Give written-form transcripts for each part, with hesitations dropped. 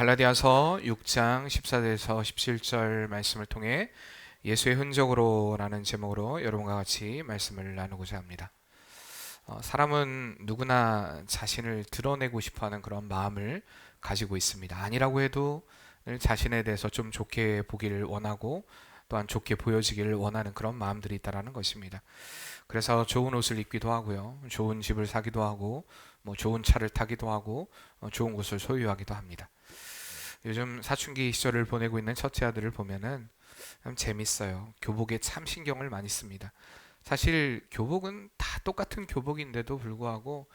갈라디아서 6장 14절에서 17절 말씀을 통해 예수의 흔적으로 라는 제목으로 여러분과 같이 말씀을 나누고자 합니다. 사람은 누구나 자신을 드러내고 싶어하는 그런 마음을 가지고 있습니다. 아니라고 해도 자신에 대해서 좀 좋게 보기를 원하고 또한 좋게 보여지기를 원하는 그런 마음들이 있다는 것입니다. 그래서 좋은 옷을 입기도 하고요, 좋은 집을 사기도 하고, 좋은 차를 타기도 하고, 좋은 곳을 소유하기도 합니다. 요즘 사춘기 시절을 보내고 있는 첫째 아들을 보면은 참 재밌어요. 교복에 참 신경을 많이 씁니다. 사실 교복은 다 똑같은 교복인데도 불구하고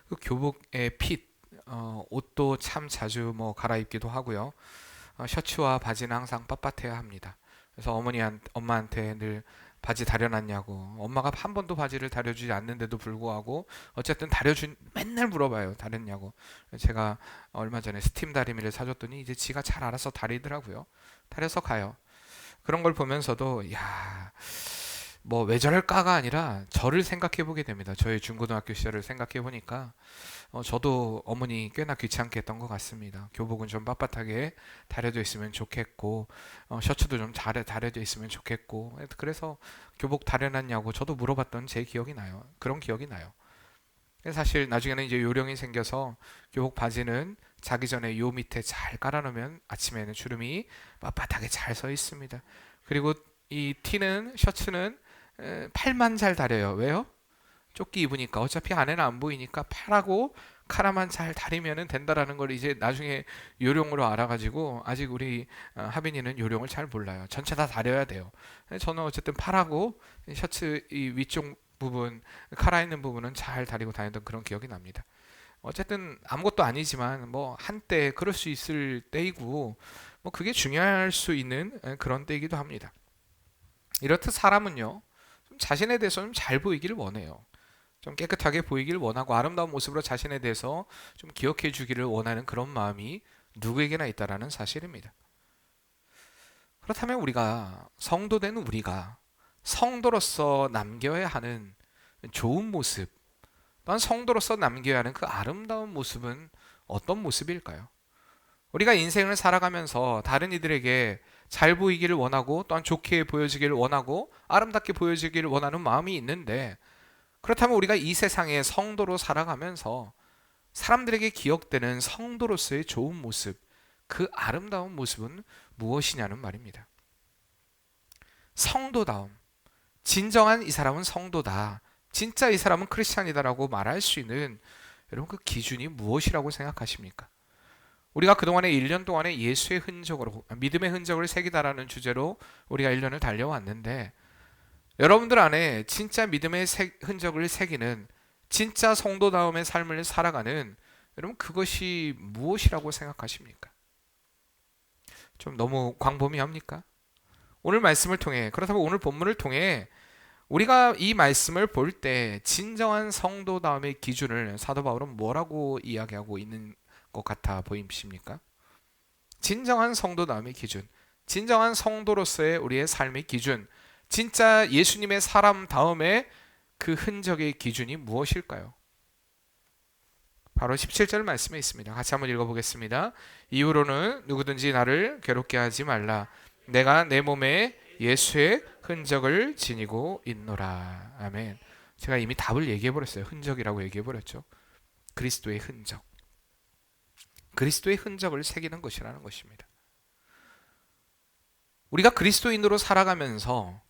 그 교복의 핏, 옷도 참 자주 갈아입기도 하고요. 셔츠와 바지는 항상 빳빳해야 합니다. 그래서 엄마한테 늘 바지 다려놨냐고, 엄마가 한 번도 바지를 다려주지 않는데도 불구하고 어쨌든 맨날 물어봐요. 다렸냐고. 제가 얼마 전에 스팀 다리미를 사줬더니 이제 지가 잘 알아서 다리더라고요. 다려서 가요. 그런 걸 보면서도 왜 저럴까가 아니라 저를 생각해 보게 됩니다. 저의 중고등학교 시절을 생각해 보니까 저도 어머니 꽤나 귀찮게 했던 것 같습니다. 교복은 좀 빳빳하게 다려져 있으면 좋겠고, 셔츠도 좀 다려져 있으면 좋겠고, 그래서 교복 다려놨냐고 저도 물어봤던 제 기억이 나요. 그런 기억이 나요. 사실 나중에는 이제 요령이 생겨서 교복 바지는 자기 전에 요 밑에 잘 깔아놓으면 아침에는 주름이 빳빳하게 잘 서 있습니다. 그리고 이 셔츠는 팔만 잘 다려요. 왜요? 조끼 입으니까 어차피 안에는 안 보이니까 팔하고 카라만 잘 다리면 된다라는 걸 이제 나중에 요령으로 알아가지고, 아직 우리 하빈이는 요령을 잘 몰라요. 전체 다 다려야 돼요. 저는 어쨌든 팔하고 셔츠 이 위쪽 부분, 카라 있는 부분은 잘 다리고 다니던 그런 기억이 납니다. 어쨌든 아무것도 아니지만 한때 그럴 수 있을 때이고, 그게 중요할 수 있는 그런 때이기도 합니다. 이렇듯 사람은요, 좀 자신에 대해서 좀 잘 보이기를 원해요. 좀 깨끗하게 보이기를 원하고 아름다운 모습으로 자신에 대해서 좀 기억해 주기를 원하는 그런 마음이 누구에게나 있다라는 사실입니다. 그렇다면 성도된 우리가 성도로서 남겨야 하는 좋은 모습, 또한 성도로서 남겨야 하는 그 아름다운 모습은 어떤 모습일까요? 우리가 인생을 살아가면서 다른 이들에게 잘 보이기를 원하고, 또한 좋게 보여지기를 원하고, 아름답게 보여지기를 원하는 마음이 있는데, 그렇다면 우리가 이 세상에 성도로 살아가면서 사람들에게 기억되는 성도로서의 좋은 모습, 그 아름다운 모습은 무엇이냐는 말입니다. 성도다움, 진정한 이 사람은 성도다, 진짜 이 사람은 크리스찬이다라고 말할 수 있는, 여러분, 그 기준이 무엇이라고 생각하십니까? 우리가 그동안에 1년 동안에 예수의 흔적으로, 믿음의 흔적을 새기다라는 주제로 우리가 1년을 달려왔는데, 여러분들 안에 진짜 믿음의 흔적을 새기는, 진짜 성도다움의 삶을 살아가는, 여러분, 그것이 무엇이라고 생각하십니까? 좀 너무 광범위합니까? 오늘 말씀을 통해, 그렇다면 오늘 본문을 통해 우리가 이 말씀을 볼 때 진정한 성도다움의 기준을 사도 바울은 뭐라고 이야기하고 있는 것 같아 보이십니까? 진정한 성도다움의 기준, 진정한 성도로서의 우리의 삶의 기준, 진짜 예수님의 사람 다음에 그 흔적의 기준이 무엇일까요? 바로 17절 말씀에 있습니다. 같이 한번 읽어보겠습니다. 이후로는 누구든지 나를 괴롭게 하지 말라. 내가 내 몸에 예수의 흔적을 지니고 있노라. 아멘. 제가 이미 답을 얘기해버렸어요. 흔적이라고 얘기해버렸죠. 그리스도의 흔적. 그리스도의 흔적을 새기는 것이라는 것입니다. 우리가 그리스도인으로 살아가면서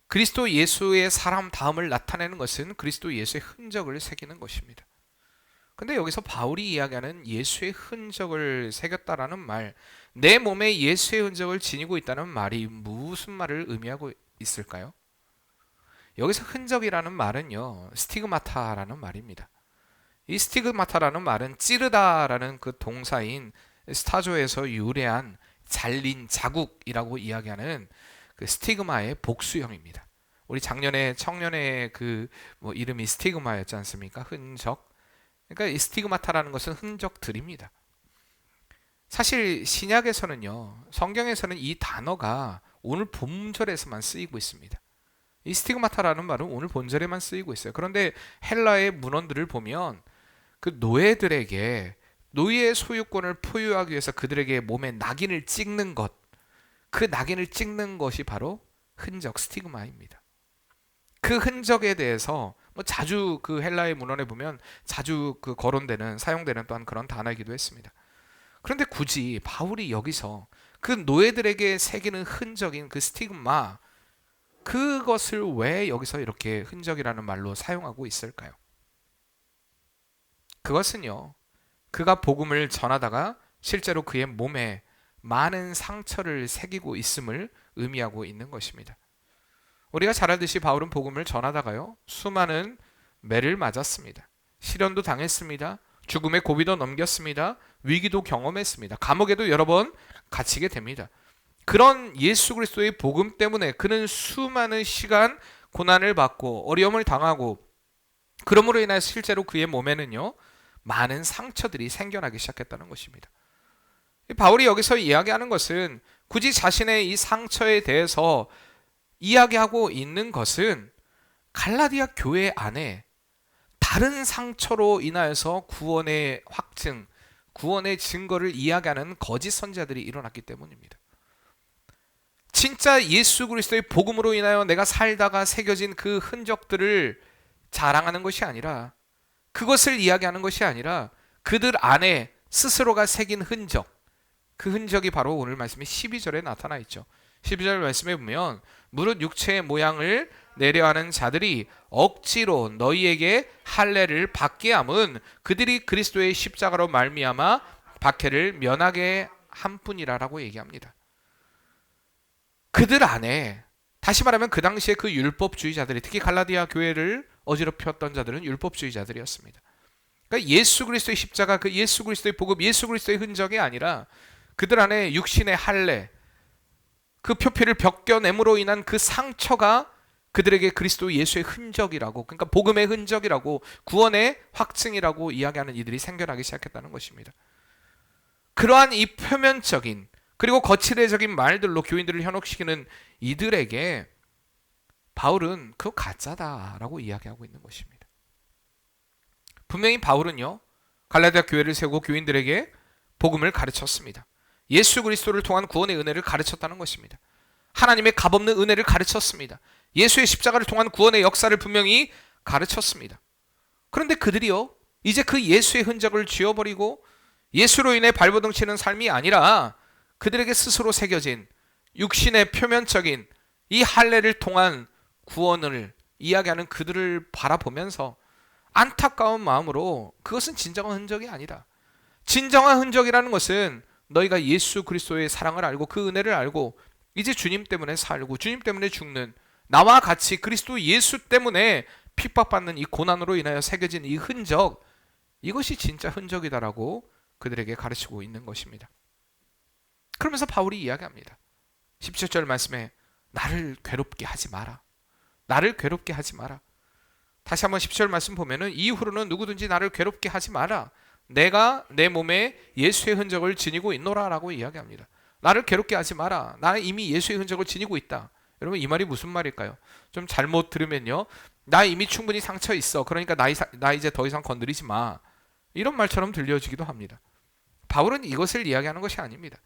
그리스도 예수의 사람 다음을 나타내는 것은 그리스도 예수의 흔적을 새기는 것입니다. 근데 여기서 바울이 이야기하는 예수의 흔적을 새겼다라는 말, 내 몸에 예수의 흔적을 지니고 있다는 말이 무슨 말을 의미하고 있을까요? 여기서 흔적이라는 말은요, 스티그마타라는 말입니다. 이 스티그마타라는 말은 찌르다라는 그 동사인 스타조에서 유래한 잘린 자국이라고 이야기하는 그 스티그마의 복수형입니다. 우리 작년에 청년의 이름이 스티그마였지 않습니까? 흔적. 그러니까 이 스티그마타라는 것은 흔적들입니다. 사실 신약에서는요, 성경에서는 이 단어가 오늘 본절에서만 쓰이고 있습니다. 이 스티그마타라는 말은 오늘 본절에만 쓰이고 있어요. 그런데 헬라의 문헌들을 보면 그 노예들에게 노예의 소유권을 포유하기 위해서 그들에게 몸에 낙인을 찍는 것, 그 낙인을 찍는 것이 바로 흔적, 스티그마입니다. 그 흔적에 대해서 자주 그 헬라의 문헌에 보면 자주 그 거론되는, 사용되는 또한 그런 단어이기도 했습니다. 그런데 굳이 바울이 여기서 그 노예들에게 새기는 흔적인 그 스티그마, 그것을 왜 여기서 이렇게 흔적이라는 말로 사용하고 있을까요? 그것은요, 그가 복음을 전하다가 실제로 그의 몸에 많은 상처를 새기고 있음을 의미하고 있는 것입니다. 우리가 잘 알듯이 바울은 복음을 전하다가요, 수많은 매를 맞았습니다. 시련도 당했습니다. 죽음의 고비도 넘겼습니다. 위기도 경험했습니다. 감옥에도 여러 번 갇히게 됩니다. 그런 예수 그리스도의 복음 때문에 그는 수많은 시간 고난을 받고 어려움을 당하고, 그러므로 인해 실제로 그의 몸에는요, 많은 상처들이 생겨나기 시작했다는 것입니다. 바울이 여기서 이야기하는 것은, 굳이 자신의 이 상처에 대해서 이야기하고 있는 것은 갈라디아 교회 안에 다른 상처로 인하여서 구원의 확증, 구원의 증거를 이야기하는 거짓 선지자들이 일어났기 때문입니다. 진짜 예수 그리스도의 복음으로 인하여 내가 살다가 새겨진 그 흔적들을 자랑하는 것이 아니라, 그것을 이야기하는 것이 아니라 그들 안에 스스로가 새긴 흔적, 그 흔적이 바로 오늘 말씀의 12절에 나타나 있죠. 12절 말씀에 보면, 무릇 육체의 모양을 내려하는 자들이 억지로 너희에게 할례를 받게 함은 그들이 그리스도의 십자가로 말미암아 박해를 면하게 한 뿐이라라고 얘기합니다. 그들 안에, 다시 말하면 그 당시에 그 율법주의자들이, 특히 갈라디아 교회를 어지럽혔던 자들은 율법주의자들이었습니다. 그러니까 예수 그리스도의 십자가, 그 예수 그리스도의 복음, 예수 그리스도의 흔적이 아니라 그들 안에 육신의 할례, 그 표피를 벗겨냄으로 인한 그 상처가 그들에게 그리스도 예수의 흔적이라고, 그러니까 복음의 흔적이라고, 구원의 확증이라고 이야기하는 이들이 생겨나기 시작했다는 것입니다. 그러한 이 표면적인 그리고 거칠애적인 말들로 교인들을 현혹시키는 이들에게 바울은 그거 가짜다라고 이야기하고 있는 것입니다. 분명히 바울은요, 갈라디아 교회를 세우고 교인들에게 복음을 가르쳤습니다. 예수 그리스도를 통한 구원의 은혜를 가르쳤다는 것입니다. 하나님의 값없는 은혜를 가르쳤습니다. 예수의 십자가를 통한 구원의 역사를 분명히 가르쳤습니다. 그런데 그들이요, 이제 그 예수의 흔적을 지워버리고 예수로 인해 발버둥 치는 삶이 아니라 그들에게 스스로 새겨진 육신의 표면적인 이 할례를 통한 구원을 이야기하는 그들을 바라보면서 안타까운 마음으로, 그것은 진정한 흔적이 아니다. 진정한 흔적이라는 것은 너희가 예수 그리스도의 사랑을 알고 그 은혜를 알고 이제 주님 때문에 살고 주님 때문에 죽는, 나와 같이 그리스도 예수 때문에 핍박받는 이 고난으로 인하여 새겨진 이 흔적, 이것이 진짜 흔적이다라고 그들에게 가르치고 있는 것입니다. 그러면서 바울이 이야기합니다. 17절 말씀에 나를 괴롭게 하지 마라. 나를 괴롭게 하지 마라. 다시 한번 10절 말씀 보면은, 이후로는 누구든지 나를 괴롭게 하지 마라. 내가 내 몸에 예수의 흔적을 지니고 있노라 라고 이야기합니다. 나를 괴롭게 하지 마라. 나 이미 예수의 흔적을 지니고 있다. 여러분, 이 말이 무슨 말일까요? 좀 잘못 들으면요, 나 이미 충분히 상처 있어, 그러니까 나 이제 더 이상 건드리지 마, 이런 말처럼 들려지기도 합니다. 바울은 이것을 이야기하는 것이 아닙니다.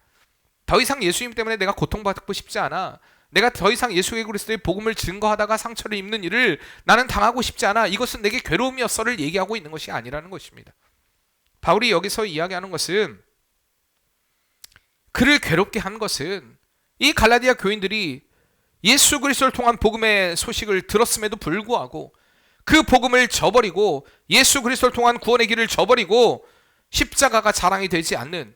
더 이상 예수님 때문에 내가 고통받고 싶지 않아, 내가 더 이상 예수 그리스도의 복음을 증거하다가 상처를 입는 일을 나는 당하고 싶지 않아, 이것은 내게 괴로움이었어를 얘기하고 있는 것이 아니라는 것입니다. 바울이 여기서 이야기하는 것은, 그를 괴롭게 한 것은 이 갈라디아 교인들이 예수 그리스도를 통한 복음의 소식을 들었음에도 불구하고 그 복음을 저버리고 예수 그리스도를 통한 구원의 길을 저버리고 십자가가 자랑이 되지 않는,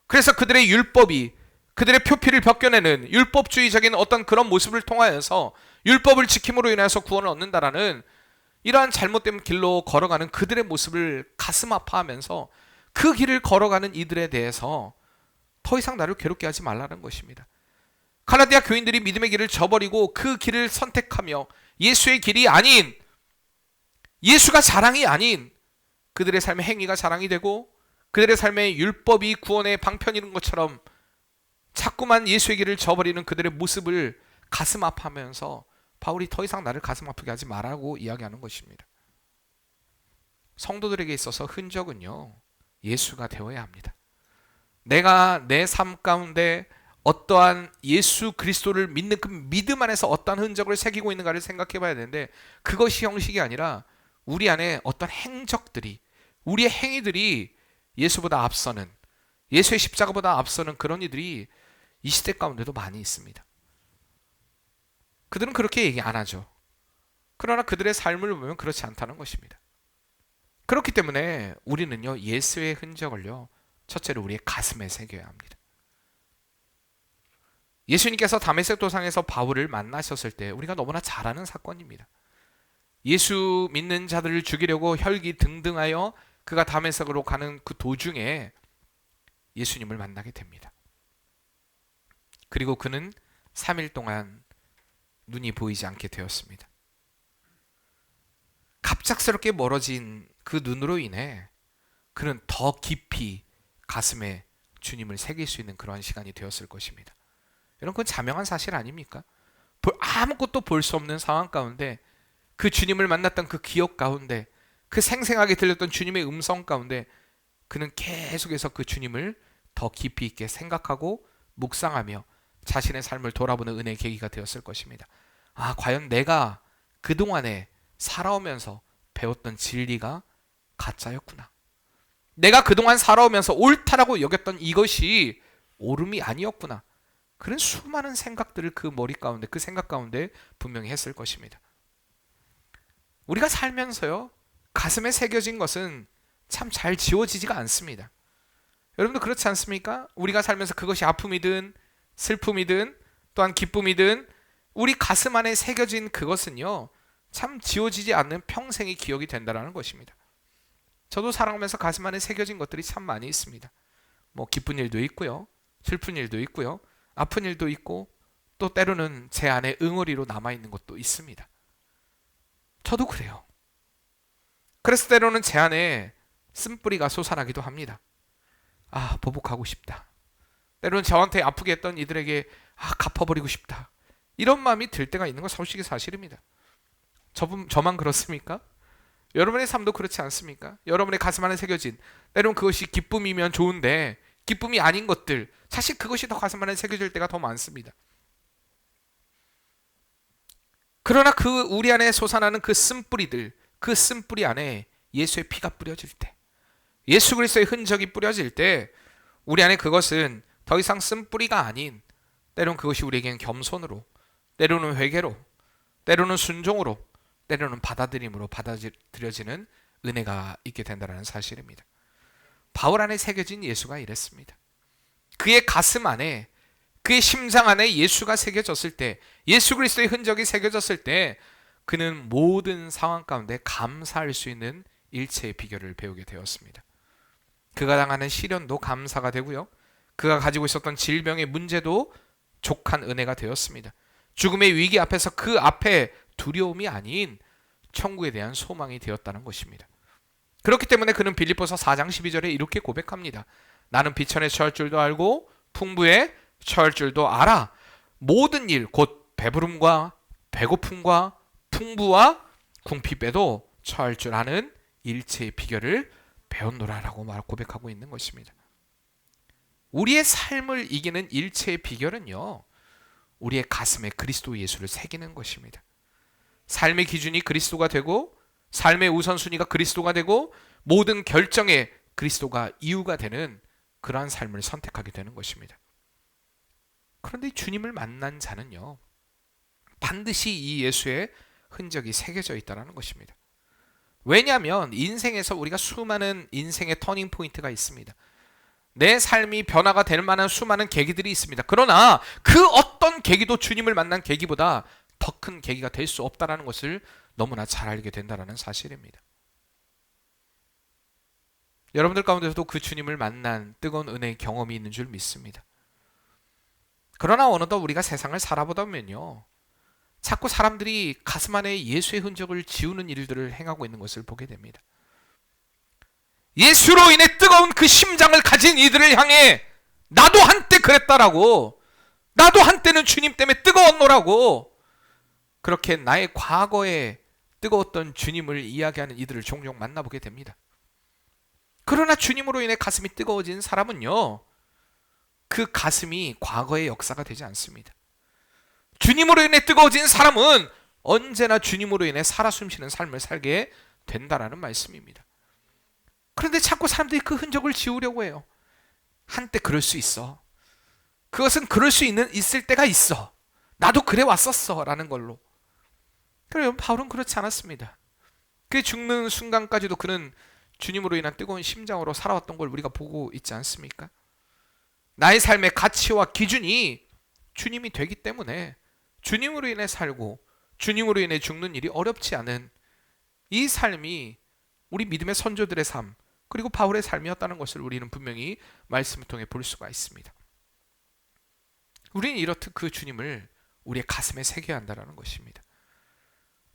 그래서 그들의 율법이 그들의 표피를 벗겨내는 율법주의적인 어떤 그런 모습을 통하여서 율법을 지킴으로 인해서 구원을 얻는다라는 이러한 잘못된 길로 걸어가는 그들의 모습을 가슴 아파하면서 그 길을 걸어가는 이들에 대해서 더 이상 나를 괴롭게 하지 말라는 것입니다. 갈라디아 교인들이 믿음의 길을 저버리고 그 길을 선택하며 예수의 길이 아닌, 예수가 자랑이 아닌 그들의 삶의 행위가 자랑이 되고 그들의 삶의 율법이 구원의 방편인 것처럼 자꾸만 예수의 길을 저버리는 그들의 모습을 가슴 아파하면서 바울이 더 이상 나를 가슴 아프게 하지 말라고 이야기하는 것입니다. 성도들에게 있어서 흔적은요, 예수가 되어야 합니다. 내가 내 삶 가운데 어떠한 예수 그리스도를 믿는 그 믿음 안에서 어떠한 흔적을 새기고 있는가를 생각해 봐야 되는데, 그것이 형식이 아니라 우리 안에 어떤 행적들이, 우리의 행위들이 예수보다 앞서는, 예수의 십자가보다 앞서는 그런 이들이 이 시대 가운데도 많이 있습니다. 그들은 그렇게 얘기 안 하죠. 그러나 그들의 삶을 보면 그렇지 않다는 것입니다. 그렇기 때문에 우리는요, 예수의 흔적을요, 첫째로 우리의 가슴에 새겨야 합니다. 예수님께서 다메섹 도상에서 바울을 만나셨을 때 우리가 너무나 잘 아는 사건입니다. 예수 믿는 자들을 죽이려고 혈기등등하여 그가 다메섹으로 가는 그 도중에 예수님을 만나게 됩니다. 그리고 그는 3일 동안 눈이 보이지 않게 되었습니다. 갑작스럽게 멀어진 그 눈으로 인해 그는 더 깊이 가슴에 주님을 새길 수 있는 그러한 시간이 되었을 것입니다. 여러분, 그건 자명한 사실 아닙니까? 아무것도 볼 수 없는 상황 가운데, 그 주님을 만났던 그 기억 가운데, 그 생생하게 들렸던 주님의 음성 가운데 그는 계속해서 그 주님을 더 깊이 있게 생각하고 묵상하며 자신의 삶을 돌아보는 은혜의 계기가 되었을 것입니다. 아, 과연 내가 그동안에 살아오면서 배웠던 진리가 가짜였구나. 내가 그동안 살아오면서 옳다라고 여겼던 이것이 옳음이 아니었구나. 그런 수많은 생각들을 그 머리 가운데, 그 생각 가운데 분명히 했을 것입니다. 우리가 살면서요, 가슴에 새겨진 것은 참 잘 지워지지가 않습니다. 여러분도 그렇지 않습니까? 우리가 살면서 그것이 아픔이든 슬픔이든 또한 기쁨이든 우리 가슴 안에 새겨진 그것은요, 참 지워지지 않는 평생의 기억이 된다는 것입니다. 저도 살아가면서 가슴 안에 새겨진 것들이 참 많이 있습니다. 뭐 기쁜 일도 있고요, 슬픈 일도 있고요, 아픈 일도 있고, 또 때로는 제 안에 응어리로 남아있는 것도 있습니다. 저도 그래요. 그래서 때로는 제 안에 쓴뿌리가 솟아나기도 합니다. 아, 보복하고 싶다. 때로는 저한테 아프게 했던 이들에게 갚아버리고 싶다. 이런 마음이 들 때가 있는 건 솔직히 사실입니다. 저만 그렇습니까? 여러분의 삶도 그렇지 않습니까? 여러분의 가슴 안에 새겨진, 때로는 그것이 기쁨이면 좋은데 기쁨이 아닌 것들, 사실 그것이 더 가슴 안에 새겨질 때가 더 많습니다. 그러나 그 우리 안에 솟아나는 그 쓴뿌리들, 그 쓴뿌리 안에 예수의 피가 뿌려질 때, 예수 그리스도의 흔적이 뿌려질 때, 우리 안에 그것은 더 이상 쓴뿌리가 아닌, 때로는 그것이 우리에게는 겸손으로, 때로는 회개로, 때로는 순종으로, 때로는 받아들임으로 받아들여지는 은혜가 있게 된다는 사실입니다. 바울 안에 새겨진 예수가 이랬습니다. 그의 가슴 안에, 그의 심장 안에 예수가 새겨졌을 때, 예수 그리스도의 흔적이 새겨졌을 때 그는 모든 상황 가운데 감사할 수 있는 일체의 비결을 배우게 되었습니다. 그가 당하는 시련도 감사가 되고요, 그가 가지고 있었던 질병의 문제도 족한 은혜가 되었습니다. 죽음의 위기 앞에서 그 앞에 두려움이 아닌 천국에 대한 소망이 되었다는 것입니다. 그렇기 때문에 그는 빌립보서 4장 12절에 이렇게 고백합니다. 나는 비천에 처할 줄도 알고 풍부에 처할 줄도 알아. 모든 일 곧 배부름과 배고픔과 풍부와 궁핍에도 처할 줄 아는 일체의 비결을 배웠노라라고 고백하고 있는 것입니다. 우리의 삶을 이기는 일체의 비결은요, 우리의 가슴에 그리스도 예수를 새기는 것입니다. 삶의 기준이 그리스도가 되고, 삶의 우선순위가 그리스도가 되고, 모든 결정에 그리스도가 이유가 되는 그러한 삶을 선택하게 되는 것입니다. 그런데 주님을 만난 자는요, 반드시 이 예수의 흔적이 새겨져 있다는 것입니다. 왜냐하면 인생에서 우리가 수많은 인생의 터닝 포인트가 있습니다. 내 삶이 변화가 될 만한 수많은 계기들이 있습니다. 그러나 그 어떤 계기도 주님을 만난 계기보다 더 큰 계기가 될 수 없다는 것을 너무나 잘 알게 된다는 사실입니다. 여러분들 가운데서도 그 주님을 만난 뜨거운 은혜의 경험이 있는 줄 믿습니다. 그러나 어느덧 우리가 세상을 살아보다 보면요, 자꾸 사람들이 가슴 안에 예수의 흔적을 지우는 일들을 행하고 있는 것을 보게 됩니다. 예수로 인해 뜨거운 그 심장을 가진 이들을 향해 나도 한때 그랬다라고, 나도 한때는 주님 때문에 뜨거웠노라고, 그렇게 나의 과거에 뜨거웠던 주님을 이야기하는 이들을 종종 만나보게 됩니다. 그러나 주님으로 인해 가슴이 뜨거워진 사람은요, 그 가슴이 과거의 역사가 되지 않습니다. 주님으로 인해 뜨거워진 사람은 언제나 주님으로 인해 살아 숨쉬는 삶을 살게 된다라는 말씀입니다. 그런데 자꾸 사람들이 그 흔적을 지우려고 해요. 한때 그럴 수 있어. 그것은 그럴 수 있을 때가 있어. 나도 그래 왔었어 라는 걸로. 그래요. 바울은 그렇지 않았습니다. 그 죽는 순간까지도 그는 주님으로 인한 뜨거운 심장으로 살아왔던 걸 우리가 보고 있지 않습니까? 나의 삶의 가치와 기준이 주님이 되기 때문에 주님으로 인해 살고 주님으로 인해 죽는 일이 어렵지 않은 이 삶이 우리 믿음의 선조들의 삶, 그리고 바울의 삶이었다는 것을 우리는 분명히 말씀을 통해 볼 수가 있습니다. 우리는 이렇듯 그 주님을 우리의 가슴에 새겨야 한다는 것입니다.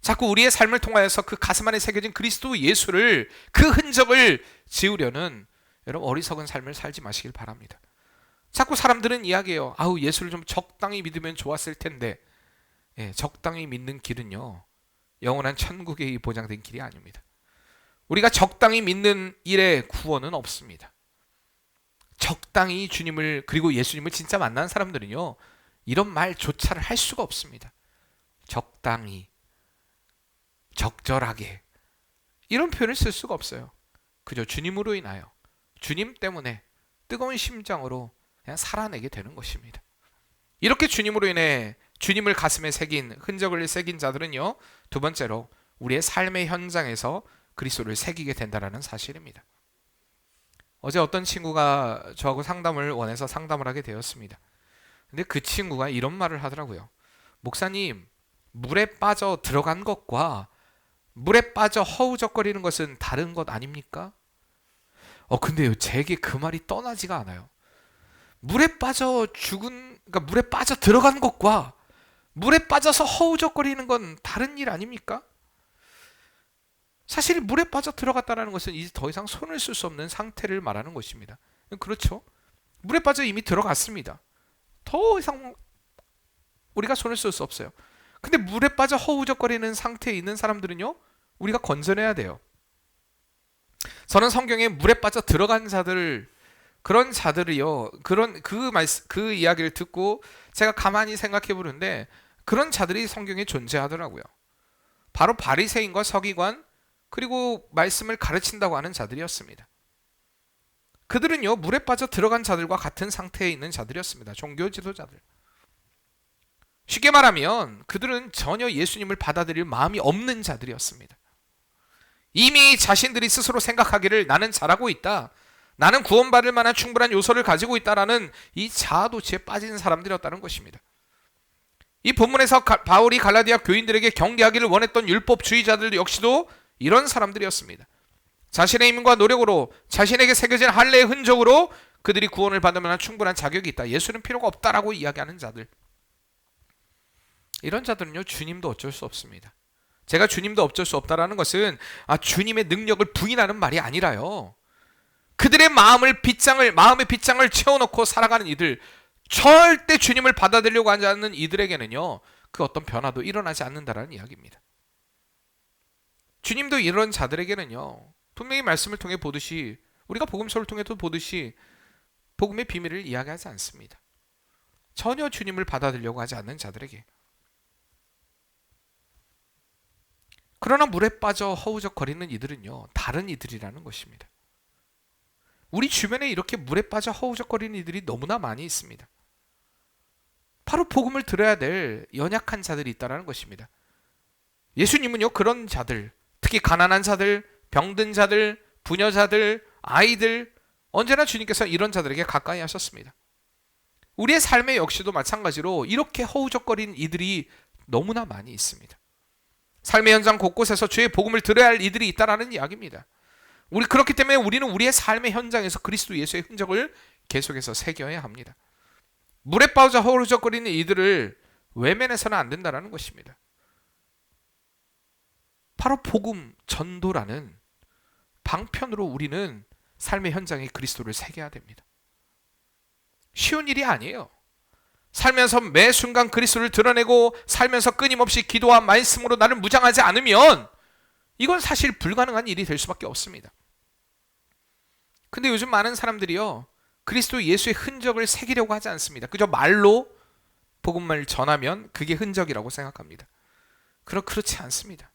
자꾸 우리의 삶을 통하여서 그 가슴 안에 새겨진 그리스도 예수를, 그 흔적을 지우려는 여러분 어리석은 삶을 살지 마시길 바랍니다. 자꾸 사람들은 이야기해요. 아우, 예수를 좀 적당히 믿으면 좋았을 텐데. 적당히 믿는 길은요, 영원한 천국에 보장된 길이 아닙니다. 우리가 적당히 믿는 일에 구원은 없습니다. 적당히 주님을, 그리고 예수님을 진짜 만난 사람들은요, 이런 말조차를 할 수가 없습니다. 적당히, 적절하게, 이런 표현을 쓸 수가 없어요. 그저 주님으로 인하여, 주님 때문에 뜨거운 심장으로 그냥 살아내게 되는 것입니다. 이렇게 주님으로 인해 주님을 가슴에 새긴, 흔적을 새긴 자들은요, 두 번째로 우리의 삶의 현장에서 그리스도를 새기게 된다는 사실입니다. 어제 어떤 친구가 저하고 상담을 원해서 상담을 하게 되었습니다. 근데 그 친구가 이런 말을 하더라고요. 목사님, 물에 빠져 들어간 것과 물에 빠져 허우적거리는 것은 다른 것 아닙니까? 근데요, 제게 그 말이 떠나지가 않아요. 물에 빠져 그러니까 물에 빠져 들어간 것과 물에 빠져서 허우적거리는 건 다른 일 아닙니까? 사실 물에 빠져 들어갔다는 것은 이제 더 이상 손을 쓸 수 없는 상태를 말하는 것입니다. 그렇죠? 물에 빠져 이미 들어갔습니다. 더 이상 우리가 손을 쓸 수 없어요. 근데 물에 빠져 허우적거리는 상태에 있는 사람들은요, 우리가 건져내야 돼요. 저는 성경에 물에 빠져 들어간 자들, 그런 자들이요, 그 이야기를 듣고 제가 가만히 생각해 보는데, 그런 자들이 성경에 존재하더라고요. 바로 바리새인과 서기관, 그리고 말씀을 가르친다고 하는 자들이었습니다. 그들은요, 물에 빠져 들어간 자들과 같은 상태에 있는 자들이었습니다. 종교 지도자들. 쉽게 말하면 그들은 전혀 예수님을 받아들일 마음이 없는 자들이었습니다. 이미 자신들이 스스로 생각하기를 나는 잘하고 있다, 나는 구원받을 만한 충분한 요소를 가지고 있다라는 이 자아도취에 빠진 사람들이었다는 것입니다. 이 본문에서 바울이 갈라디아 교인들에게 경계하기를 원했던 율법주의자들 역시도 이런 사람들이었습니다. 자신의 힘과 노력으로, 자신에게 새겨진 할례의 흔적으로 그들이 구원을 받을 만한 충분한 자격이 있다, 예수는 필요가 없다라고 이야기하는 자들. 이런 자들은요, 주님도 어쩔 수 없습니다. 제가 주님도 어쩔 수 없다라는 것은 주님의 능력을 부인하는 말이 아니라요, 그들의 마음의 빗장을 채워놓고 살아가는 이들, 절대 주님을 받아들이려고 하지 않는 이들에게는요, 그 어떤 변화도 일어나지 않는다라는 이야기입니다. 주님도 이런 자들에게는요, 분명히 말씀을 통해 보듯이, 우리가 복음서를 통해도 보듯이 복음의 비밀을 이야기하지 않습니다. 전혀 주님을 받아들이려고 하지 않는 자들에게. 그러나 물에 빠져 허우적거리는 이들은요, 다른 이들이라는 것입니다. 우리 주변에 이렇게 물에 빠져 허우적거리는 이들이 너무나 많이 있습니다. 바로 복음을 들어야 될 연약한 자들이 있다는 것입니다. 예수님은요, 그런 자들, 특히 가난한 자들, 병든 자들, 부녀자들, 아이들, 언제나 주님께서 이런 자들에게 가까이 하셨습니다. 우리의 삶에 역시도 마찬가지로 이렇게 허우적거리는 이들이 너무나 많이 있습니다. 삶의 현장 곳곳에서 주의 복음을 들어야 할 이들이 있다는 이야기입니다. 그렇기 때문에 우리는 우리의 삶의 현장에서 그리스도 예수의 흔적을 계속해서 새겨야 합니다. 물에 빠져 허우적거리는 이들을 외면해서는 안 된다는 것입니다. 바로 복음 전도라는 방편으로 우리는 삶의 현장에 그리스도를 새겨야 됩니다. 쉬운 일이 아니에요. 살면서 매 순간 그리스도를 드러내고 살면서 끊임없이 기도와 말씀으로 나를 무장하지 않으면 이건 사실 불가능한 일이 될 수밖에 없습니다. 근데 요즘 많은 사람들이요, 그리스도 예수의 흔적을 새기려고 하지 않습니다. 그저 말로 복음을 전하면 그게 흔적이라고 생각합니다. 그렇지 않습니다.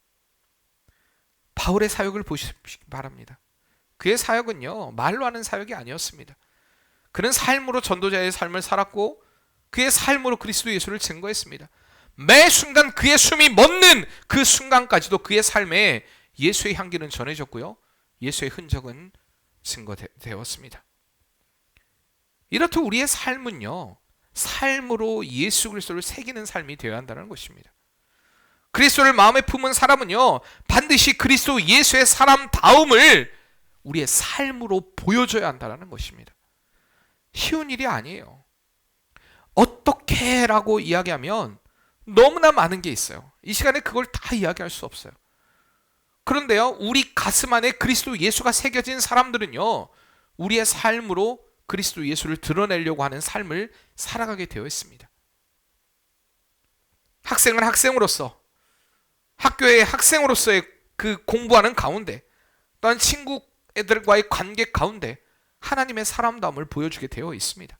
바울의 사역을 보시기 바랍니다. 그의 사역은요, 말로 하는 사역이 아니었습니다. 그는 삶으로 전도자의 삶을 살았고 그의 삶으로 그리스도 예수를 증거했습니다. 매 순간 그의 숨이 멎는 그 순간까지도 그의 삶에 예수의 향기는 전해졌고요, 예수의 흔적은 증거되었습니다. 이렇듯 우리의 삶은요, 삶으로 예수 그리스도를 새기는 삶이 되어야 한다는 것입니다. 그리스도를 마음에 품은 사람은요, 반드시 그리스도 예수의 사람다움을 우리의 삶으로 보여줘야 한다는 것입니다. 쉬운 일이 아니에요. 어떻게 라고 이야기하면 너무나 많은 게 있어요. 이 시간에 그걸 다 이야기할 수 없어요. 그런데요, 우리 가슴 안에 그리스도 예수가 새겨진 사람들은요, 우리의 삶으로 그리스도 예수를 드러내려고 하는 삶을 살아가게 되어 있습니다. 학생은 학생으로서, 학교의 학생으로서의 그 공부하는 가운데, 또한 친구 애들과의 관계 가운데 하나님의 사람다움을 보여주게 되어 있습니다.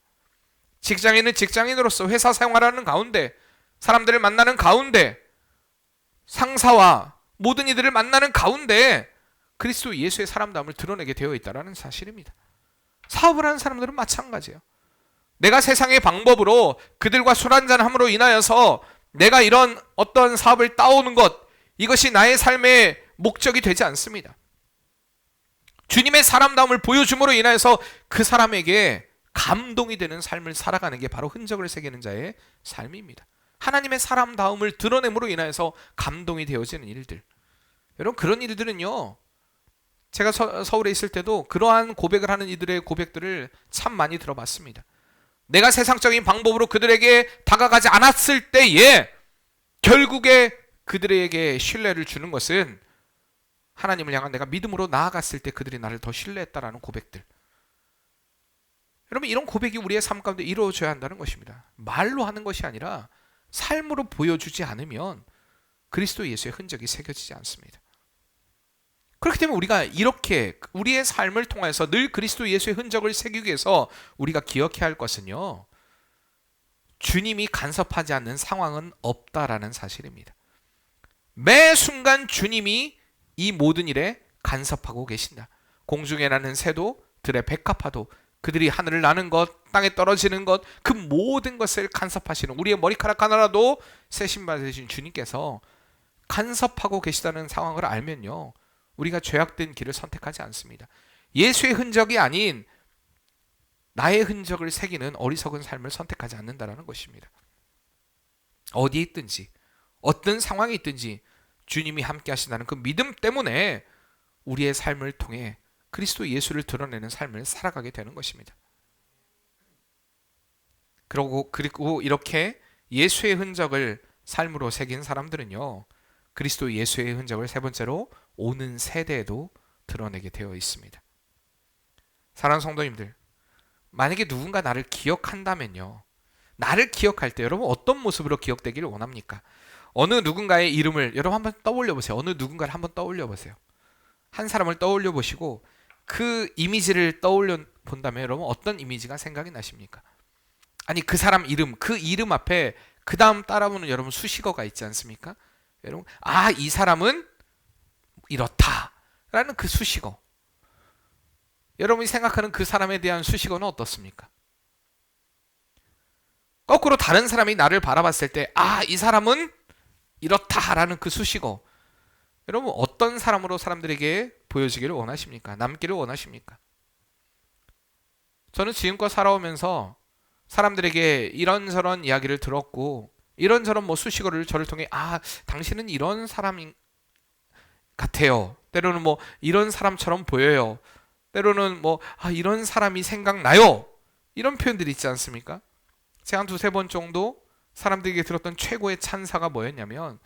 직장인은 직장인으로서 회사 생활하는 가운데, 사람들을 만나는 가운데, 상사와 모든 이들을 만나는 가운데 그리스도 예수의 사람다움을 드러내게 되어 있다는 사실입니다. 사업을 하는 사람들은 마찬가지예요. 내가 세상의 방법으로 그들과 술 한잔함으로 인하여서 내가 이런 어떤 사업을 따오는 것, 이것이 나의 삶의 목적이 되지 않습니다. 주님의 사람다움을 보여줌으로 인하여서 그 사람에게 감동이 되는 삶을 살아가는 게 바로 흔적을 새기는 자의 삶입니다. 하나님의 사람다움을 드러냄으로 인하여서 감동이 되어지는 일들, 여러분, 그런 일들은요, 제가 서울에 있을 때도 그러한 고백을 하는 이들의 고백들을 참 많이 들어봤습니다. 내가 세상적인 방법으로 그들에게 다가가지 않았을 때에 결국에 그들에게 신뢰를 주는 것은 하나님을 향한 내가 믿음으로 나아갔을 때 그들이 나를 더 신뢰했다라는 고백들. 여러분, 이런 고백이 우리의 삶 가운데 이루어져야 한다는 것입니다. 말로 하는 것이 아니라 삶으로 보여주지 않으면 그리스도 예수의 흔적이 새겨지지 않습니다. 그렇기 때문에 우리가 이렇게 우리의 삶을 통해서 늘 그리스도 예수의 흔적을 새기기 위해서 우리가 기억해야 할 것은요, 주님이 간섭하지 않는 상황은 없다라는 사실입니다. 매 순간 주님이 이 모든 일에 간섭하고 계신다. 공중에 나는 새도 들의 백합화도 그들이 하늘을 나는 것, 땅에 떨어지는 것, 그 모든 것을 간섭하시는, 우리의 머리카락 하나라도 세심 받으신 주님께서 간섭하고 계시다는 상황을 알면요, 우리가 죄악된 길을 선택하지 않습니다. 예수의 흔적이 아닌 나의 흔적을 새기는 어리석은 삶을 선택하지 않는다는 것입니다. 어디에 있든지 어떤 상황에 있든지 주님이 함께 하신다는 그 믿음 때문에 우리의 삶을 통해 그리스도 예수를 드러내는 삶을 살아가게 되는 것입니다. 그리고 이렇게 예수의 흔적을 삶으로 새긴 사람들은요, 그리스도 예수의 흔적을 세 번째로 오는 세대에도 드러내게 되어 있습니다. 사랑하는 성도님들, 만약에 누군가 나를 기억한다면요, 나를 기억할 때 여러분 어떤 모습으로 기억되기를 원합니까? 어느 누군가의 이름을 여러분 한번 떠올려 보세요. 어느 누군가를 한번 떠올려 보세요. 한 사람을 떠올려 보시고 그 이미지를 떠올려 본다면 여러분 어떤 이미지가 생각이 나십니까? 아니, 그 사람 이름, 그 이름 앞에 그 다음 따라오는 여러분 수식어가 있지 않습니까? 여러분, 아, 이 사람은 이렇다 라는 그 수식어, 여러분이 생각하는 그 사람에 대한 수식어는 어떻습니까? 거꾸로 다른 사람이 나를 바라봤을 때, 아, 이 사람은 이렇다라는 그 수식어, 여러분 어떤 사람으로 사람들에게 보여지기를 원하십니까? 남기를 원하십니까? 저는 지금껏 살아오면서 사람들에게 이런저런 이야기를 들었고, 이런저런 뭐 수식어를 저를 통해, 아, 당신은 이런 사람 같아요, 때로는 뭐 이런 사람처럼 보여요, 때로는 뭐 이런 사람이 생각나요, 이런 표현들이 있지 않습니까? 제가 한 두세 번 정도 사람들에게 들었던 최고의 찬사가 뭐였냐면,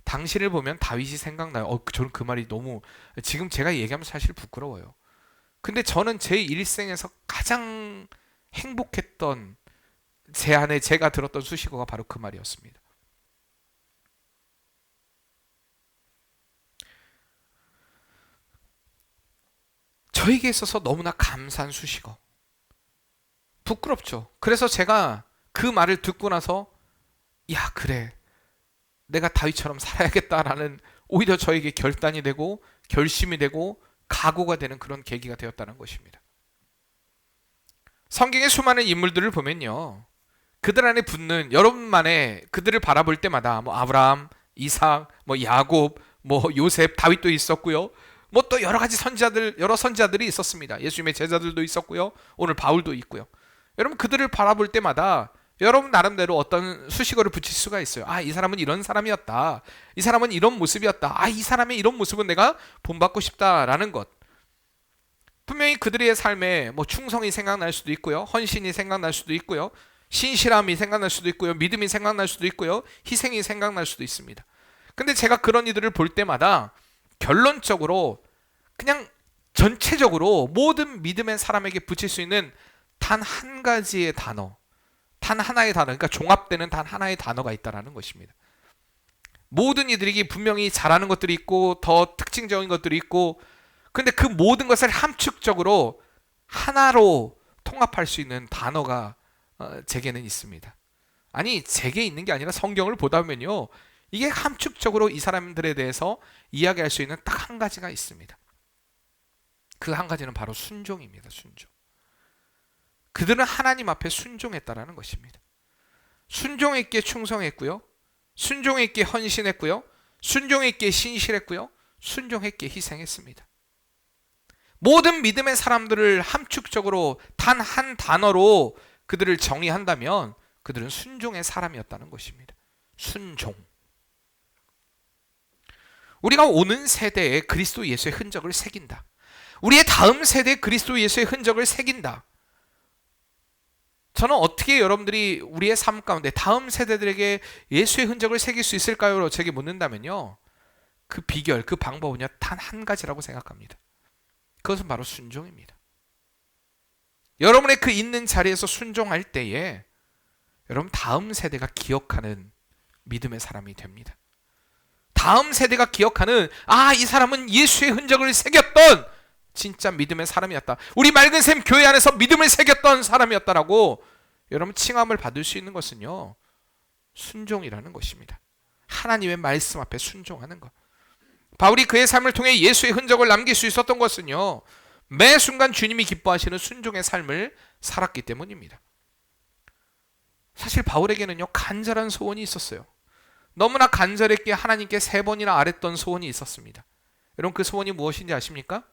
당신을 보면 다윗이 생각나요. 저는 그 말이 너무, 지금 제가 얘기하면 사실 부끄러워요. 근데 저는 제 일생에서 가장 행복했던, 제 안에 제가 들었던 수식어가 바로 그 말이었습니다. 저에게 있어서 너무나 감사한 수식어. 부끄럽죠. 그래서 제가 그 말을 듣고 나서 야, 그래, 내가 다윗처럼 살아야겠다라는 오히려 저에게 결단이 되고 결심이 되고 각오가 되는 그런 계기가 되었다는 것입니다. 성경의 수많은 인물들을 보면요, 그들 안에 붙는, 여러분만의 그들을 바라볼 때마다 뭐 아브라함, 이삭, 뭐 야곱, 뭐 요셉, 다윗도 있었고요. 뭐 또 여러 가지 선지자들, 여러 선지자들이 있었습니다. 예수님의 제자들도 있었고요. 오늘 바울도 있고요. 여러분 그들을 바라볼 때마다 여러분 나름대로 어떤 수식어를 붙일 수가 있어요. 아, 이 사람은 이런 사람이었다. 이 사람은 이런 모습이었다. 아, 이 사람의 이런 모습은 내가 본받고 싶다라는 것. 분명히 그들의 삶에 뭐 충성이 생각날 수도 있고요. 헌신이 생각날 수도 있고요. 신실함이 생각날 수도 있고요. 믿음이 생각날 수도 있고요. 희생이 생각날 수도 있습니다. 근데 제가 그런 이들을 볼 때마다 결론적으로 그냥 전체적으로 모든 믿음의 사람에게 붙일 수 있는 단 한 가지의 단어, 단 하나의 단어, 그러니까 종합되는 단 하나의 단어가 있다는 것입니다. 모든 이들에게 분명히 잘하는 것들이 있고 더 특징적인 것들이 있고, 근데 그 모든 것을 함축적으로 하나로 통합할 수 있는 단어가 제게는 있습니다. 아니, 제게 있는 게 아니라 성경을 보다 보면요, 이게 함축적으로 이 사람들에 대해서 이야기할 수 있는 딱 한 가지가 있습니다. 그 한 가지는 바로 순종입니다. 순종. 그들은 하나님 앞에 순종했다라는 것입니다. 순종 있게 충성했고요. 순종 있게 헌신했고요. 순종 있게 신실했고요. 순종 있게 희생했습니다. 모든 믿음의 사람들을 함축적으로 단 한 단어로 그들을 정의한다면 그들은 순종의 사람이었다는 것입니다. 순종. 우리가 오는 세대에 그리스도 예수의 흔적을 새긴다. 우리의 다음 세대에 그리스도 예수의 흔적을 새긴다. 저는 어떻게 여러분들이 우리의 삶 가운데 다음 세대들에게 예수의 흔적을 새길 수 있을까요? 제게 묻는다면요, 그 비결, 그 방법은요, 단 한 가지라고 생각합니다. 그것은 바로 순종입니다. 여러분의 그 있는 자리에서 순종할 때에 여러분 다음 세대가 기억하는 믿음의 사람이 됩니다. 다음 세대가 기억하는, 아, 이 사람은 예수의 흔적을 새겼던 진짜 믿음의 사람이었다. 우리 맑은 샘 교회 안에서 믿음을 새겼던 사람이었다라고 여러분 칭함을 받을 수 있는 것은요, 순종이라는 것입니다. 하나님의 말씀 앞에 순종하는 것. 바울이 그의 삶을 통해 예수의 흔적을 남길 수 있었던 것은요, 매 순간 주님이 기뻐하시는 순종의 삶을 살았기 때문입니다. 사실 바울에게는요, 간절한 소원이 있었어요. 너무나 간절했기에 하나님께 3번이나 아랬던 소원이 있었습니다. 여러분 그 소원이 무엇인지 아십니까?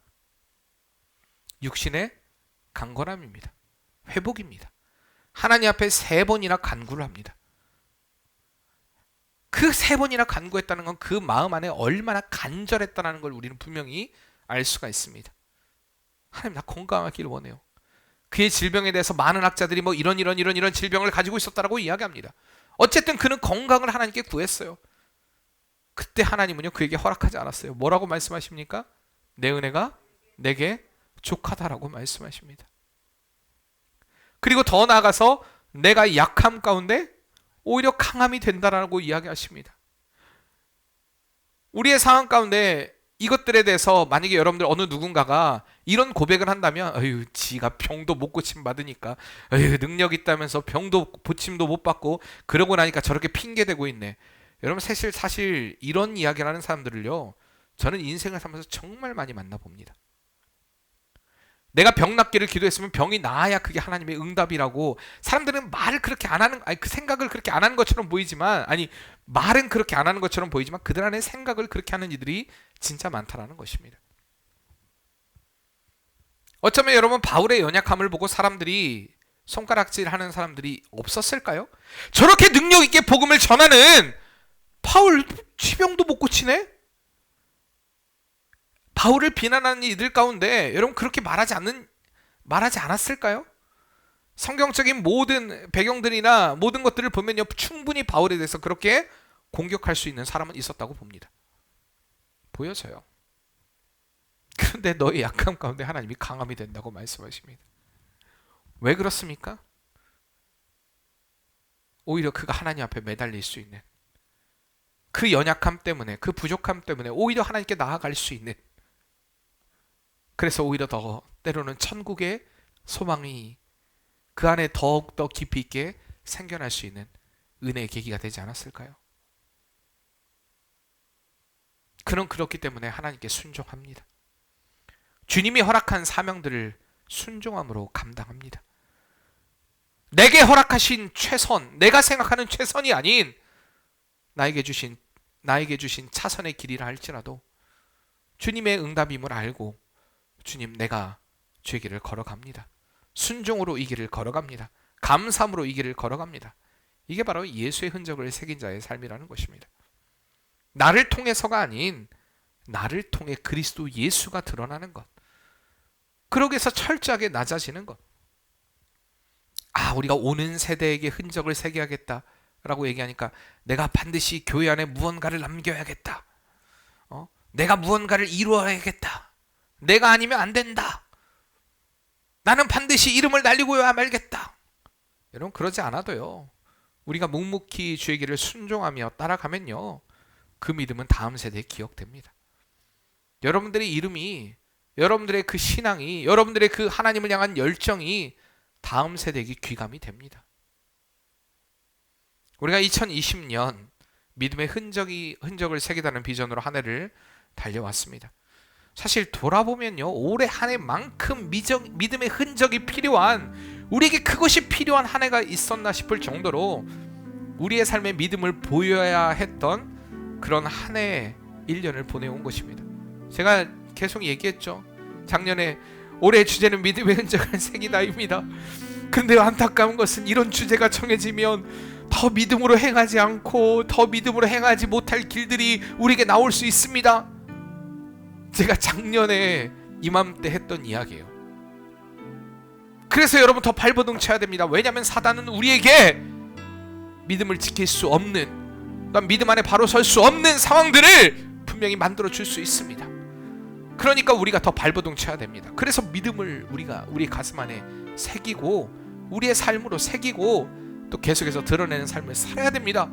육신의 강건함입니다. 회복입니다. 하나님 앞에 3번이나 간구를 합니다. 그 3번이나 간구했다는 건 그 마음 안에 얼마나 간절했다는 걸 우리는 분명히 알 수가 있습니다. 하나님, 나 건강하기를 원해요. 그의 질병에 대해서 많은 학자들이 뭐 이런 질병을 가지고 있었다라고 이야기합니다. 어쨌든 그는 건강을 하나님께 구했어요. 그때 하나님은요, 그에게 허락하지 않았어요. 뭐라고 말씀하십니까? 내 은혜가 내게 족하다라고 말씀하십니다. 그리고 더 나아가서 내가 약함 가운데 오히려 강함이 된다라고 이야기하십니다. 우리의 상황 가운데 이것들에 대해서 만약에 여러분들 어느 누군가가 이런 고백을 한다면, 아유, 지가 병도 못 고침 받으니까, 아유, 능력 있다면서 병도 고침도 못 받고 그러고 나니까 저렇게 핑계대고 있네. 여러분 사실 이런 이야기를 하는 사람들을요, 저는 인생을 살면서 정말 많이 만나봅니다. 내가 병 낫기를 기도했으면 병이 나아야 그게 하나님의 응답이라고, 사람들은 말을 그렇게 안 하는, 아니 그 생각을 그렇게 안 하는 것처럼 보이지만, 아니 말은 그렇게 안 하는 것처럼 보이지만 그들 안에 생각을 그렇게 하는 이들이 진짜 많다라는 것입니다. 어쩌면 여러분 바울의 연약함을 보고 사람들이 손가락질하는 사람들이 없었을까요? 저렇게 능력 있게 복음을 전하는 바울, 치병도 못 고치네? 바울을 비난하는 이들 가운데 여러분 그렇게 말하지 않았을까요? 성경적인 모든 배경들이나 모든 것들을 보면요, 충분히 바울에 대해서 그렇게 공격할 수 있는 사람은 있었다고 봅니다. 보여져요. 그런데 너의 약함 가운데 하나님이 강함이 된다고 말씀하십니다. 왜 그렇습니까? 오히려 그가 하나님 앞에 매달릴 수 있는, 그 연약함 때문에, 그 부족함 때문에 오히려 하나님께 나아갈 수 있는, 그래서 오히려 더 때로는 천국의 소망이 그 안에 더욱더 깊이 있게 생겨날 수 있는 은혜의 계기가 되지 않았을까요? 그는 그렇기 때문에 하나님께 순종합니다. 주님이 허락한 사명들을 순종함으로 감당합니다. 내게 허락하신 최선, 내가 생각하는 최선이 아닌 나에게 주신 차선의 길이라 할지라도 주님의 응답임을 알고 주님, 내가 주의 길을 걸어갑니다. 순종으로 이 길을 걸어갑니다. 감사함으로 이 길을 걸어갑니다. 이게 바로 예수의 흔적을 새긴 자의 삶이라는 것입니다. 나를 통해서가 아닌 나를 통해 그리스도 예수가 드러나는 것. 그러기 위해서 철저하게 낮아지는 것. 우리가 오는 세대에게 흔적을 새겨야겠다라고 얘기하니까 내가 반드시 교회 안에 무언가를 남겨야겠다. 내가 무언가를 이루어야겠다. 내가 아니면 안 된다. 나는 반드시 이름을 날리고야 말겠다. 여러분, 그러지 않아도요, 우리가 묵묵히 주의 길을 순종하며 따라가면요, 그 믿음은 다음 세대에 기억됩니다. 여러분들의 이름이, 여러분들의 그 신앙이, 여러분들의 그 하나님을 향한 열정이 다음 세대에게 귀감이 됩니다. 우리가 2020년 믿음의 흔적을 새기다는 비전으로 한 해를 달려왔습니다. 사실 돌아보면요, 올해 한 해만큼 믿음의 흔적이 필요한, 우리에게 그것이 필요한 한 해가 있었나 싶을 정도로 우리의 삶에 믿음을 보여야 했던 그런 한 해 1년을 보내온 것입니다. 제가 계속 얘기했죠. 작년에 올해 주제는 믿음의 흔적을 새기다입니다. 근데 안타까운 것은 이런 주제가 정해지면 더 믿음으로 행하지 않고 더 믿음으로 행하지 못할 길들이 우리에게 나올 수 있습니다. 제가 작년에 이맘때 했던 이야기예요. 그래서 여러분, 더 발버둥 쳐야 됩니다. 왜냐하면 사단은 우리에게 믿음을 지킬 수 없는, 또한 믿음 안에 바로 설 수 없는 상황들을 분명히 만들어 줄 수 있습니다. 그러니까 우리가 더 발버둥 쳐야 됩니다. 그래서 믿음을 우리가 우리 가슴 안에 새기고 우리의 삶으로 새기고 또 계속해서 드러내는 삶을 살아야 됩니다.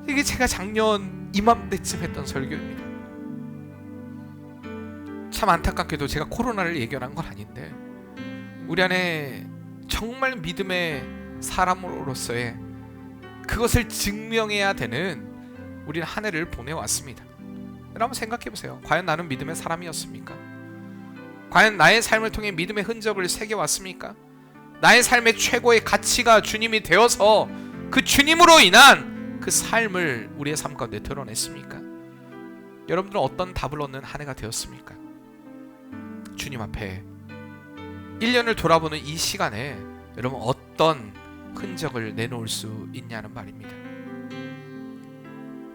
이게 제가 작년 이맘때쯤 했던 설교입니다. 참 안타깝게도 제가 코로나를 예견한 건 아닌데 우리 안에 정말 믿음의 사람으로서의 그것을 증명해야 되는 우리는 한 해를 보내왔습니다. 여러분, 생각해보세요. 과연 나는 믿음의 사람이었습니까? 과연 나의 삶을 통해 믿음의 흔적을 새겨왔습니까? 나의 삶의 최고의 가치가 주님이 되어서 그 주님으로 인한 그 삶을 우리의 삶 가운데 드러냈습니까? 여러분들은 어떤 답을 얻는 한 해가 되었습니까? 주님 앞에 1년을 돌아보는 이 시간에 여러분, 어떤 흔적을 내놓을 수 있냐는 말입니다.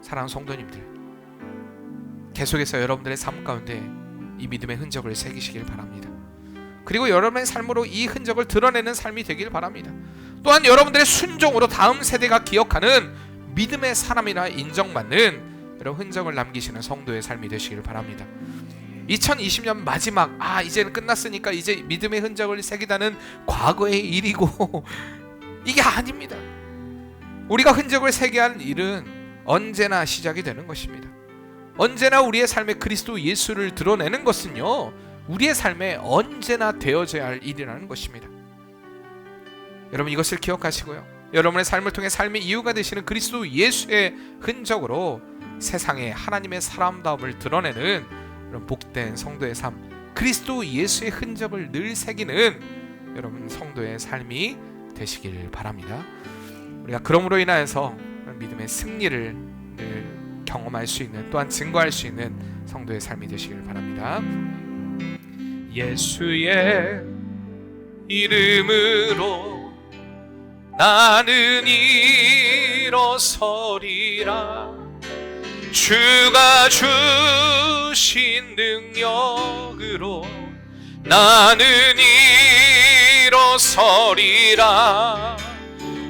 사랑하는 성도님들, 계속해서 여러분들의 삶 가운데 이 믿음의 흔적을 새기시길 바랍니다. 그리고 여러분의 삶으로 이 흔적을 드러내는 삶이 되길 바랍니다. 또한 여러분들의 순종으로 다음 세대가 기억하는 믿음의 사람이라 인정받는 여러분 흔적을 남기시는 성도의 삶이 되시길 바랍니다. 2020년 마지막, 이제는 끝났으니까 이제 믿음의 흔적을 새기다는 과거의 일이고 이게 아닙니다. 우리가 흔적을 새겨야 할 일은 언제나 시작이 되는 것입니다. 언제나 우리의 삶에 그리스도 예수를 드러내는 것은요, 우리의 삶에 언제나 되어져야 할 일이라는 것입니다. 여러분, 이것을 기억하시고요, 여러분의 삶을 통해 삶의 이유가 되시는 그리스도 예수의 흔적으로 세상에 하나님의 사람다움을 드러내는 이런 복된 성도의 삶, 그리스도 예수의 흔적을 늘 새기는 여러분 성도의 삶이 되시길 바랍니다. 우리가 그러므로 인하여서 믿음의 승리를 늘 경험할 수 있는, 또한 증거할 수 있는 성도의 삶이 되시길 바랍니다. 예수의 이름으로 나는 일어서리라. 주가 주신 능력으로 나는 일어서리라.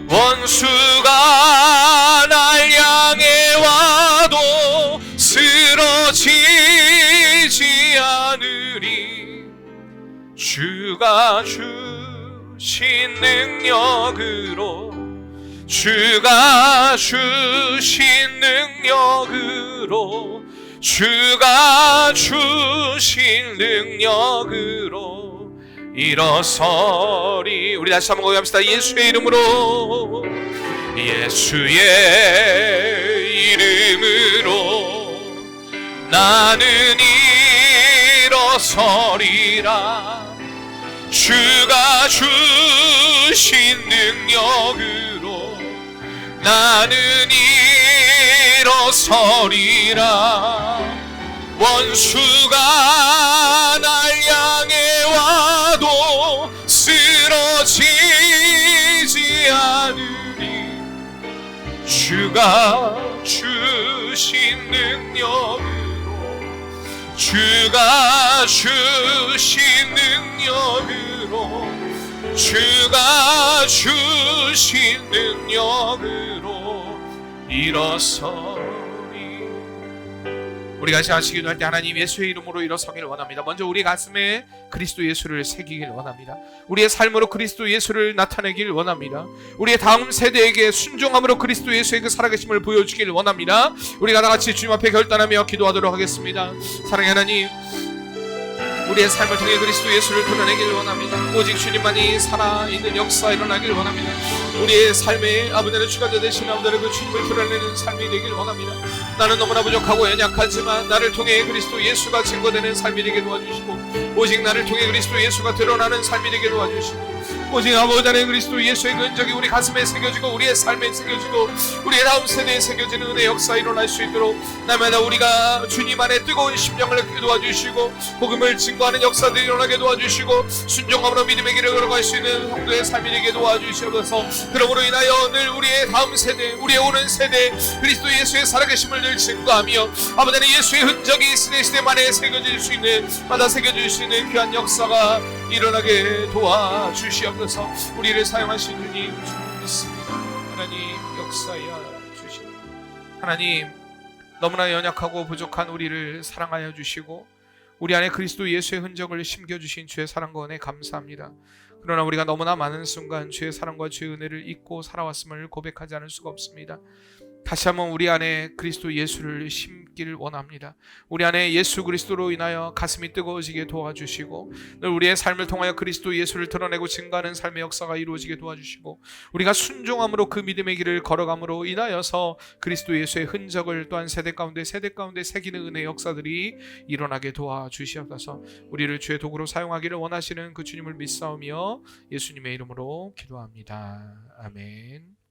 원수가 날 향해 와도 쓰러지지 않으리. 주가 주신 능력으로, 주가 주신 능력으로 주가 주신 능력으로 일어서리. 우리 다시 한번 고백합시다. 예수의 이름으로, 예수의 이름으로 나는 일어서리라. 주가 주신 능력으로 나는 일어서리라. 원수가 날 향해 와도 쓰러지지 않으리. 주가 주신 능력으로, 주가 주신 능력으로, 주가 주신 능력으로 일어서리. 우리가 같이 하시기도 할 때 하나님 예수의 이름으로 일어서기를 원합니다. 먼저 우리 가슴에 그리스도 예수를 새기길 원합니다. 우리의 삶으로 그리스도 예수를 나타내길 원합니다. 우리의 다음 세대에게 순종함으로 그리스도 예수의 그 살아계심을 보여주길 원합니다. 우리가 다같이 주님 앞에 결단하며 기도하도록 하겠습니다. 사랑의 하나님, 우리의 삶을 통해 그리스도 예수를 드러내길 원합니다. 오직 주님만이 살아있는 역사 일어나길 원합니다. 우리의 삶에 아버지의 주관자 되신 아버지의 그 주님을 드러내는 삶이 되길 원합니다. 나는 너무나 부족하고 연약하지만 나를 통해 그리스도 예수가 증거되는 삶이 되게 도와주시고, 오직 나를 통해 그리스도 예수가 드러나는 삶이 되게 도와주시고, 오직 아버지 안에 그리스도 예수의 그 흔적이 우리 가슴에 새겨지고 우리의 삶에 새겨지고 우리의 다음 세대에 새겨지는 은혜의 역사 일어날 수 있도록 날마다 우리가 주님 안에 뜨거운 심령을 갖게 도와주시고, 복음을 증거하는 역사들이 일어나게 도와주시고, 순종함으로 믿음의 길을 걸어갈 수 있는 성도의 삶이 되게 도와주시옵소서. 그러므로 인하여 늘 우리의 다음 세대, 우리의 오는 세대 그리스도 예수의 살아계심을 늘 증거하며 아버지는 예수의 흔적이 시대시대만에 새겨질 수 있는, 마다 새겨질 수 있는 귀한 역사가 일어나게 도와주시옵소서. 우리를 사용하신 주님 믿습니다. 하나님 역사하여 주시옵소서. 하나님, 너무나 연약하고 부족한 우리를 사랑하여 주시고 우리 안에 그리스도 예수의 흔적을 심겨주신 주의 사랑과 은혜 감사합니다. 그러나 우리가 너무나 많은 순간 주의 사랑과 주의 은혜를 잊고 살아왔음을 고백하지 않을 수가 없습니다. 다시 한번 우리 안에 그리스도 예수를 심기를 원합니다. 우리 안에 예수 그리스도로 인하여 가슴이 뜨거워지게 도와주시고, 늘 우리의 삶을 통하여 그리스도 예수를 드러내고 증거하는 삶의 역사가 이루어지게 도와주시고, 우리가 순종함으로 그 믿음의 길을 걸어감으로 인하여서 그리스도 예수의 흔적을 또한 세대 가운데 새기는 은혜의 역사들이 일어나게 도와주시옵소서. 우리를 주의 도구로 사용하기를 원하시는 그 주님을 믿사오며 예수님의 이름으로 기도합니다. 아멘.